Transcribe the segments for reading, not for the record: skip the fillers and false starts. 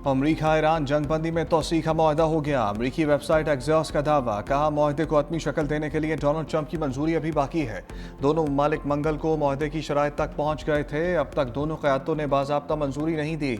अमरीका Iran जंगबंदी में तोसी का मुआहदा हो गया। अमरीकी वेबसाइट एक्सियोस का दावा, कहा मुआहदे को अपनी शक्ल देने के लिए डोनाल्ड ट्रंप की मंजूरी अभी बाकी है। दोनों ममालिक मंगल को मुआहदे की शराइत तक पहुंच गए थे। अब तक दोनों क़यादतों ने बाज़ाब्ता मंजूरी नहीं दी।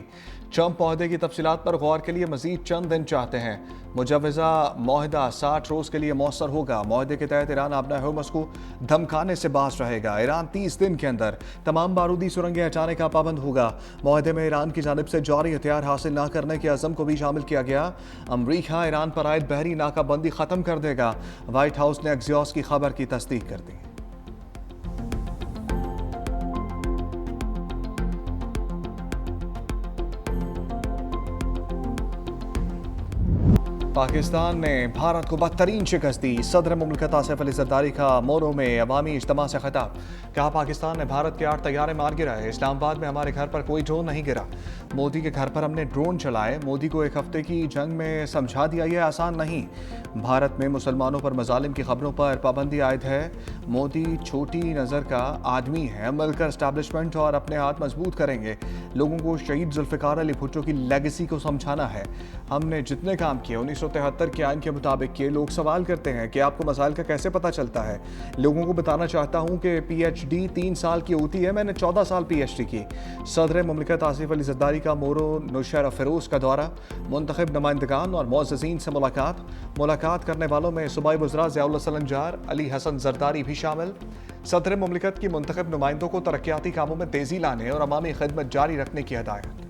ट्रंप मुआहदे की तफसीलात पर गौर के लिए मजीद चंद दिन चाहते हैं। मुजवजा मुआहदा 60 रोज़ के लिए मौसर होगा। मुआहदे के तहत ईरान अपना हुर्मुज़ को धमकाने से बाज रहेगा। ईरान 30 दिन के अंदर तमाम बारूदी सुरंगें हटाने का पाबंद होगा। मुआहदे में ईरान की जानिब से जारी हथियार हासिल न करने के अज़म को भी शामिल किया गया। अमरीका ईरान पर आयद बहरी नाकाबंदी ख़त्म कर देगा। व्हाइट हाउस ने एक्सियोस की खबर की तस्दीक कर दी। पाकिस्तान ने भारत को बदतरीन शिकस्त दी। सदर मुमलिकत आसिफ अली जरदारी का मोरो में अवामी इज्तिमा से खिताब, कहा पाकिस्तान ने भारत के 8 तैयारे मार गिराए। इस्लामाबाद में हमारे घर पर कोई ड्रोन नहीं गिरा। मोदी के घर पर हमने ड्रोन चलाए। मोदी को एक हफ्ते की जंग में समझा दिया, यह आसान नहीं। भारत में मुसलमानों पर मजालिम की खबरों पर पाबंदी आयद है। मोदी छोटी नज़र का आदमी है। मिलकर स्टैब्लिशमेंट और अपने हाथ मजबूत करेंगे। लोगों को शहीद जुल्फ़िकार अली भुट्टो की लेगेसी को समझाना है। हमने जितने काम किए 1973 के आइन के मुताबिक किए। लोग सवाल करते हैं कि आपको मसाइल का कैसे पता चलता है। लोगों को बताना चाहता हूँ कि PhD 3 साल की होती है, मैंने 14 साल PhD की। सदर मुमलिकत आसिफ अली जरदारी का मोरो नौशहरा फ़िरोज़ का दौरा, मुंतखब नुमाइंदगान और मुअज़्ज़ज़ीन से मुलाकात करने वालों में सूबाई वज़रा ज़ियाउल हसन सलंजार, अली हसन जरदारी भी शामिल। सदर मुमलिकत की मुंतखब नुमाइंदों को तरक्याती कामों में तेज़ी लाने और अवामी खिदमत जारी रखने की हदायत।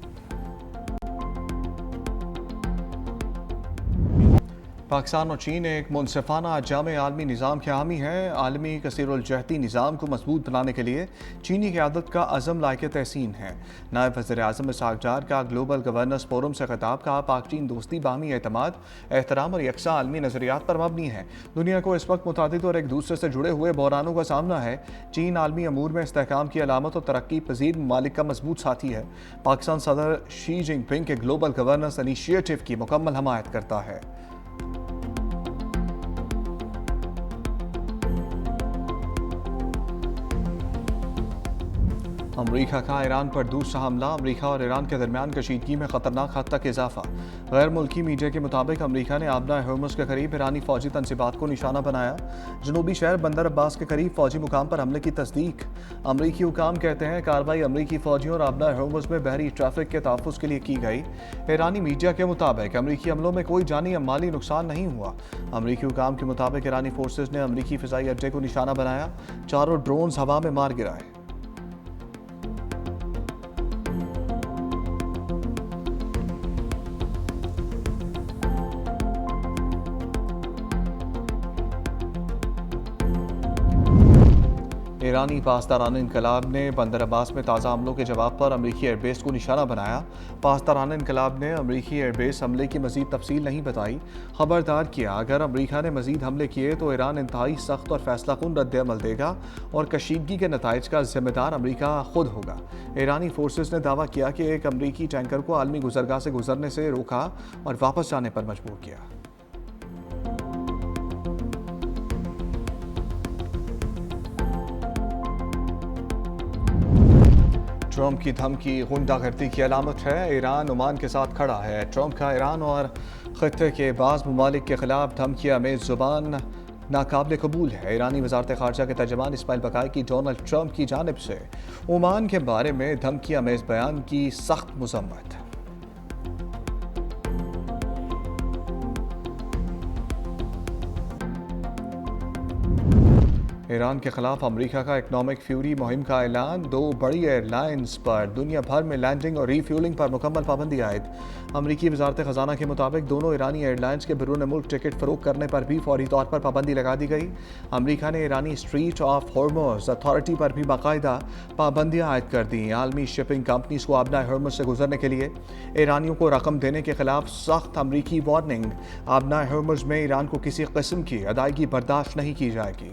पाकिस्तान और चीन एक मुनसिफाना जामे आलमी निज़ाम के हामी हैं। आलमी कसीरुलजहती निज़ाम को मजबूत बनाने के लिए चीनी क़यादत का अज़म लायक तहसीन है। नायब वज़ीर आज़म इसहाक़ डार का ग्लोबल गवर्नेंस फोरम से खिताब, कहा पाक चीन दोस्ती बाहमी एतमाद, एहतराम और यकसा आलमी नज़रियात पर मबनी है। दुनिया को इस वक्त मुतादिद और एक दूसरे से जुड़े हुए बहरानों का सामना है। चीन आलमी अमूर में इस्तेहकाम की अलामत और तरक्की पजीर ममालिक का मजबूत साथी है। पाकिस्तान सदर शी जिनपिंग के ग्लोबल गवर्नेंस इनिशिएटिव की मुकम्मल हमायत करता है। अमरीका का ईरान पर दूसरा हमला, अमरीका और ईरान के दरमियान कशीदगी में खतरनाक हद तक इजाफा। गैर मुल्की मीडिया के मुताबिक अमरीका ने आबना हुर्मुज़ के करीब ईरानी फौजी तनसीबात को निशाना बनाया। जनूबी शहर बंदर अब्बास के करीब फौजी मुकाम पर हमले की तस्दीक। अमरीकी हुकाम कहते हैं कार्रवाई अमरीकी फौजियों और आबना हुर्मुज़ में बहरी ट्रैफिक के तहफ़्फ़ुज़ के लिए की गई। ईरानी मीडिया के मुताबिक अमरीकी हमलों में कोई जानी या माली नुकसान नहीं हुआ। अमरीकी हुकाम के मुताबिक ईरानी फोर्सेज ने अमरीकी फ़िज़ाई अड्डे को निशाना बनाया। 4 ड्रोन्स हवा में मार गिराए। ईरानी पासदारान इनकलाब ने बंदर अब्बास में ताज़ा हमलों के जवाब पर अमरीकी एयरबेस को निशाना बनाया। पासदारान इनकलाब ने अमरीकी एयरबेस हमले की मजीद तफसील नहीं बताई। खबरदार किया, अगर अमरीका ने मजीद हमले किए तो ईरान इंतहाई सख्त और फैसलाकुन रद्द-ए-अमल देगा और कशीदगी के नताइज का जिम्मेदार अमरीका खुद होगा। ईरानी फोर्सेज ने दावा किया कि एक अमरीकी टैंकर को आलमी गुजरगाह से गुजरने से रोका और वापस जाने पर मजबूर किया। ट्रंप की धमकी गुंडागर्दी की अलामत है। ईरान ओमान के साथ खड़ा है। ट्रंप का ईरान और खत्ते के बाज़ ममालिक के खिलाफ धमकियाँ में ज़ुबान नाकाबिल कबूल है। ईरानी वज़ारत ख़ारजा के तर्जमान इस्माइल बकाई की डोनाल्ड ट्रंप की जानिब से ओमान के बारे में धमकियाँ में इस बयान की सख्त मज़म्मत। ईरान के खिलाफ अमरीका का इकनॉमिक फ्यूरी मुहिम का ऐलान। 2 बड़ी एयरलाइंस पर दुनिया भर में लैंडिंग और रीफ्यूलिंग पर मुकम्मल पाबंदी आयद। अमरीकी वज़ारत ख़जाना के मुताबिक दोनों ईरानी एयरलाइंस के बैरून मुल्क टिकट फ़रोख्त करने पर भी फौरी तौर पर पाबंदी लगा दी गई। अमरीका ने ईरानी स्ट्रीट ऑफ हॉर्मुज़ अथॉरिटी पर भी बाकायदा पाबंदियाँ आयद कर दी। आलमी शिपिंग कंपनीज को आबना हॉर्मुज़ से गुजरने के लिए ईरानियों को रकम देने के खिलाफ सख्त अमरीकी वार्निंग। आबना हॉर्मुज़ में ईरान को किसी किस्म की अदायगी बर्दाश्त नहीं की जाएगी।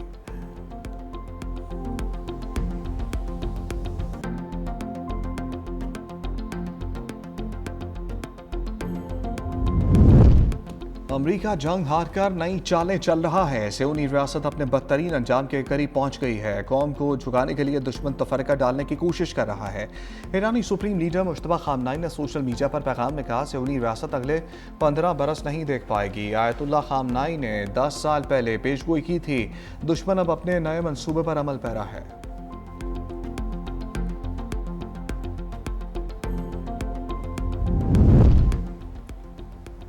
अमेरिका जंग हारकर नई चालें चल रहा है। सियोनी रियासत अपने बदतरीन अंजाम के करीब पहुंच गई है। कौम को झुकाने के लिए दुश्मन तफरका डालने की कोशिश कर रहा है। ईरानी सुप्रीम लीडर मुश्तबा खामनाई ने सोशल मीडिया पर पैगाम में कहा, सियोनी रियासत अगले 15 बरस नहीं देख पाएगी। आयतुल्लाह खामनाई ने 10 साल पहले पेशगोई की थी, दुश्मन अब अपने नए मंसूबे पर अमल पैरा है।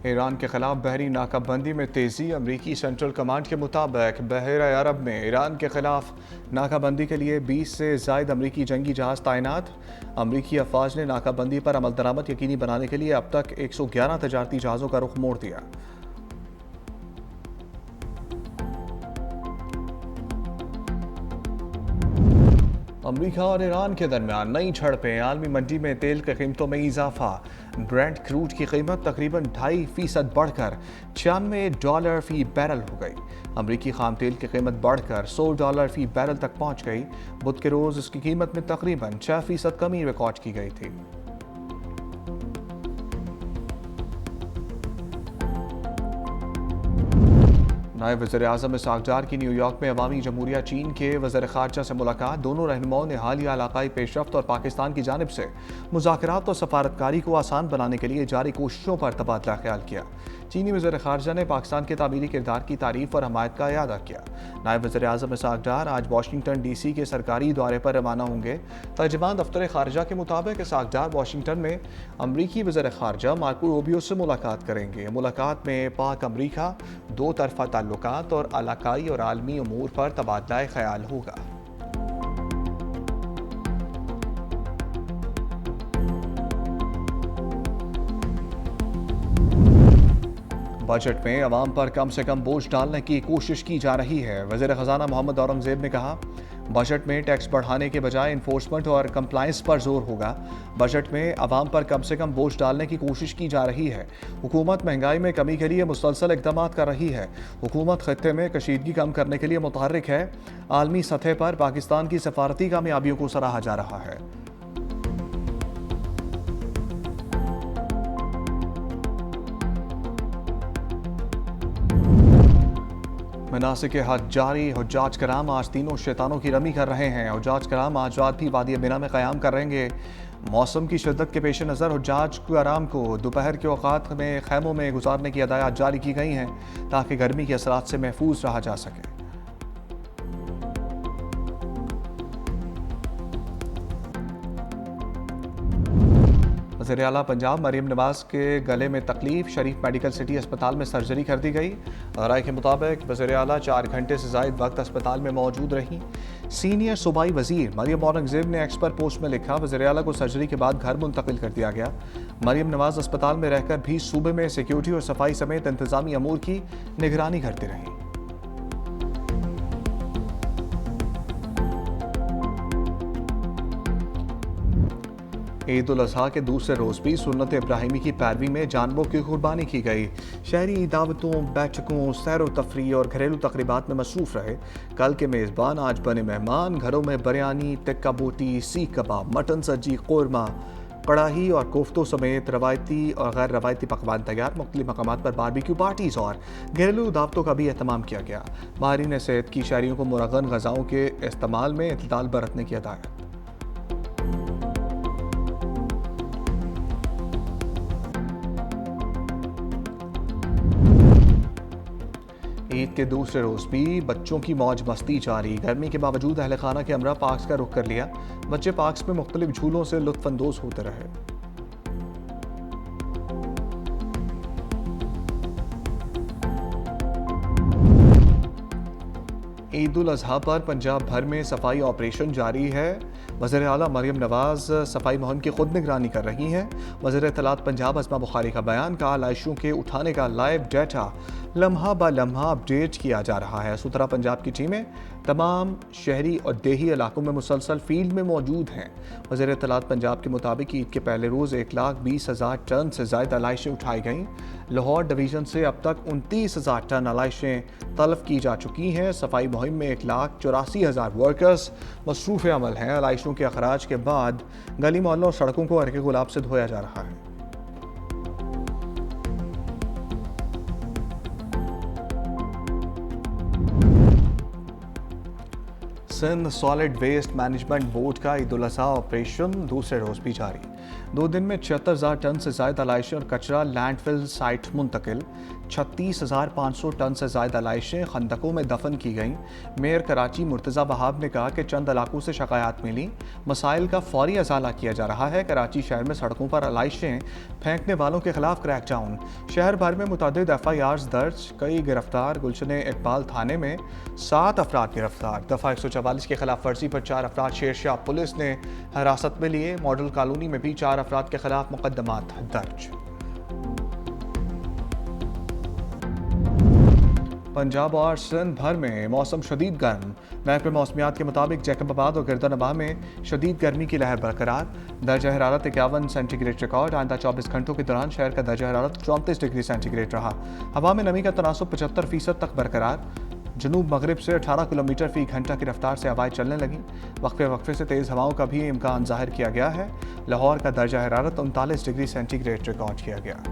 ईरान के खिलाफ बहरी नाकाबंदी में तेजी। अमरीकी सेंट्रल कमांड के मुताबिक बहरा अरब में ईरान के खिलाफ नाकाबंदी के लिए 20 से ज़ायद अमरीकी जंगी जहाज़ तैनात। अमरीकी अफवाज ने नाकाबंदी पर अमल दरामद यकीनी बनाने के लिए अब तक 111 तजारती जहाज़ों का रुख मोड़ दिया। अमरीका और ईरान के दरमियान नई झड़पें। आलमी मंडी में तेल की कीमतों में इजाफा। ब्रेंट क्रूड की कीमत तकरीबन 2.5% बढ़कर $96 फी बैरल हो गई। अमरीकी खाम तेल की कीमत बढ़कर $100 फी बैरल तक पहुंच गई। बुध के रोज़ इसकी कीमत में तकरीबन 6% कमी रिकॉर्ड की गई थी। नायब वज़ीर-ए-आज़म इसहाक़ डार की न्यूयॉर्क में अवामी जमहूरिया चीन के वज़ीर ख़ारजा से मुलाकात। दोनों रहनुमाओं ने हालिया इलाक़ाई पेशरफ्त और पाकिस्तान की जानिब से मुज़ाकरात और सफ़ारतकारी को आसान बनाने के लिए जारी कोशिशों पर तबादला ख्याल किया। चीनी वज़ीर ख़ारजा ने पाकिस्तान के तामीरी किरदार की तारीफ़ और हमायत का इयादा किया। नायब वज़ीर-ए-आज़म इसहाक़ डार आज वाशिंगटन DC के सरकारी दौरे पर रवाना होंगे। तर्जुमान दफ्तर ख़ारजा के मुताबिक इसहाक़ डार वाशिंगटन में अमरीकी वज़ीर ख़ारजा मार्को रूबियो से मुलाकात करेंगे। मुलाकात में पाक अमरीका दो तरफ़ा ताल्लुकात और इलाकाई और आलमी उमूर पर तबादला ख्याल होगा। बजट में अवाम पर कम से कम बोझ डालने की कोशिश की जा रही है। वज़ीर ख़ज़ाना मोहम्मद औरंगज़ेब ने कहा, बजट में टैक्स बढ़ाने के बजाय इन्फोर्समेंट और कंप्लायंस पर जोर होगा। बजट में अवाम पर कम से कम बोझ डालने की कोशिश की जा रही है। हुकूमत महंगाई में कमी के लिए मुसलसल इक़दामात कर रही है। हुकूमत खत्ते में कशीदगी कम करने के लिए मुतहर्रिक है। आलमी सतह पर पाकिस्तान की सफारती कामयाबियों को सराहा जा रहा है। मनासिक हज जारी। हुज्जाज कराम आज तीनों शैतानों की रमी कर रहे हैं। हुज्जाज कराम आज रात भी वादी मिना में क़याम कर रहेंगे। मौसम की शिद्दत के पेश नज़र हुज्जाज कराम को दोपहर के औकात में खैमों में गुजारने की हदायत जारी की गई हैं ताकि गर्मी के असरात से महफूज रहा जा सके। वज़ीर आला पंजाब मरीम नवाज के गले में तकलीफ। शरीफ मेडिकल सिटी अस्पताल में सर्जरी कर दी गई। राय के मुताबिक वज़ीर आला 4 घंटे से ज़ायद वक्त अस्पताल में मौजूद रहीं। सीनियर सूबाई वज़ीर मरीम औरंगज़ेब ने एक्स पर पोस्ट में लिखा, वज़ीर आला को सर्जरी के बाद घर मुंतकिल कर दिया गया। मरीम नवाज अस्पताल में रहकर भी सूबे में सिक्योरिटी और सफाई समेत इंतजामी अमूर की निगरानी करती रहीं। ईद उल अज़हा के दूसरे रोज़ भी सुन्नत इब्राहिमी की पैरवी में जानवरों की कुर्बानी की गई। शहरी दावतों, बैठकों, सैर व तफरी और घरेलू तकरीबात में मसरूफ़ रहे। कल के मेज़बान आज बने मेहमान। घरों में बिरयानी, टिक्का बोटी, सीख कबाब, मटन सब्जी, कोरमा, कड़ाही और कोफ्तों समेत रवायती और गैर रवायती पकवान तैयार। मुख्तलिफ मकामात पर बारबेक्यू पार्टीज़ और घरेलू दावतों का भी एहतमाम किया गया। माहिरीन सेहत की शहरियों को मुरगन ग़ज़ाओं के इस्तेमाल में इत्तदाल बरतने की हिदायत। ईद के दूसरे रोज़ भी बच्चों की मौज मस्ती जारी। गर्मी के बावजूद अहल खाना के हमरा पार्क्स का रुख कर लिया। बच्चे पार्क्स में मुख्तलिफ झूलों से लुत्फ़अंदोज़ होते रहे। ईद उल अज़हा पर पंजाब भर में सफाई ऑपरेशन जारी है। वज़ीर आला मरीम नवाज सफाई मुहिम की खुद निगरानी कर रही हैं। वज़ीर इत्तलात पंजाब अस्मा बुखारी का बयान, कहा लाइशों के उठाने का लाइव डेटा लम्हा ब लम्हा अपडेट किया जा रहा है। सुथरा पंजाब की टीमें तमाम शहरी और देही इलाकों में मुसलसल फील्ड में मौजूद हैं। वज़ीर इत्तलात पंजाब के मुताबिक ईद के पहले रोज़ 1,20,000 टन से ज़्यादा आलाइशें उठाई गईं। लाहौर डिवीज़न से अब तक 29,000 टन आलाइशें तलब की जा चुकी हैं। सफाई मुहिम में 1,84,000 वर्कर्स मसरूफ़ अमल हैं। आलाइशों के अखराज के बाद गली मोहल्लों और सड़कों को अर्क़ गुलाब से धोया जा रहा है। Sindh solid waste management board का ईद उल अज़हा ऑपरेशन दूसरे रोज भी जारी। 2 दिन में 76,000 टन से ज्यादा लाइशें और कचरा लैंडफिल साइट मुंतकिल। 36,500 टन से ज्यादा लाइशें खंदकों में दफन की गईं। मेयर कराची मुर्तज़ा वहाब ने कहा कि चंद इलाकों से शिकायत मिली, मसाइल का फौरी अजाला किया जा रहा है। कराची शहर में सड़कों पर लाइशें फेंकने वालों के खिलाफ क्रैकडाउन। शहर भर में मुतअद्दिद FIRs दर्ज, कई गिरफ्तार। गुलशन इकबाल थाने में 7 अफराद गिरफ्तार। दफा 144 की खिलाफ वर्जी पर 4 अफराद शेरशाह पुलिस ने हिरासत में लिए। मॉडल कॉलोनी में भी 4 अफराद के खिलाफ मुकदमात दर्ज। पंजाब और सिंध भर में मौसम शदीद गर्म। महकमे मौसमियात के मुताबिक जैकबाबाद और गिरदनबा में शदीद गर्मी की लहर बरकरार। दर्जा हरारत 51 सेंटीग्रेड रिकॉर्ड। आइंदा 24 घंटों के दौरान शहर का दर्जा हरारत 34 डिग्री सेंटीग्रेड रहा। हवा में नमी का तनासुब 75% तक बरकरार। जनूब मगरिब से 18 किलोमीटर फी घंटा की रफ्तार से हवाएं चलने लगी। वक्फे से तेज़ हवाओं का भी इम्कान जाहिर किया गया है। लाहौर का दर्जा हरारत 39 डिग्री सेंटीग्रेड रिकॉर्ड किया गया।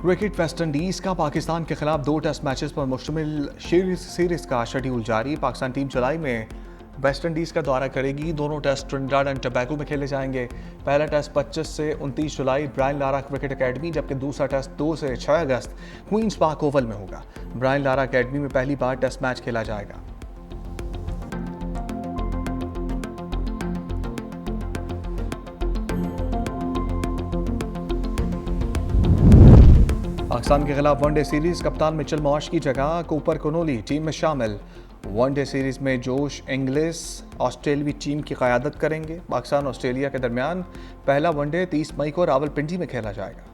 क्रिकेट वेस्टइंडीज़ का पाकिस्तान के खिलाफ 2 टेस्ट मैचेस पर मुश्तमिल सीरीज का शेड्यूल जारी। पाकिस्तान टीम जुलाई में वेस्टइंडीज़ का दौरा करेगी। दोनों टेस्ट ट्रिनिडाड एंड टोबैगो में खेले जाएंगे। पहला टेस्ट 25 से 29 जुलाई ब्रायन लारा क्रिकेट अकेडमी, जबकि दूसरा टेस्ट 2 से 6 अगस्त क्वींस पार्क ओवल में होगा। ब्रायन लारा अकेडमी में पहली बार टेस्ट मैच खेला जाएगा। पाकिस्तान के खिलाफ वनडे सीरीज कप्तान मिचेल मार्श की जगह कूपर कनोली टीम में शामिल। वनडे सीरीज में जोश इंग्लिश ऑस्ट्रेलियाई टीम की क़यादत करेंगे। पाकिस्तान ऑस्ट्रेलिया के दरमियान पहला वनडे 30 मई को रावलपिंडी में खेला जाएगा।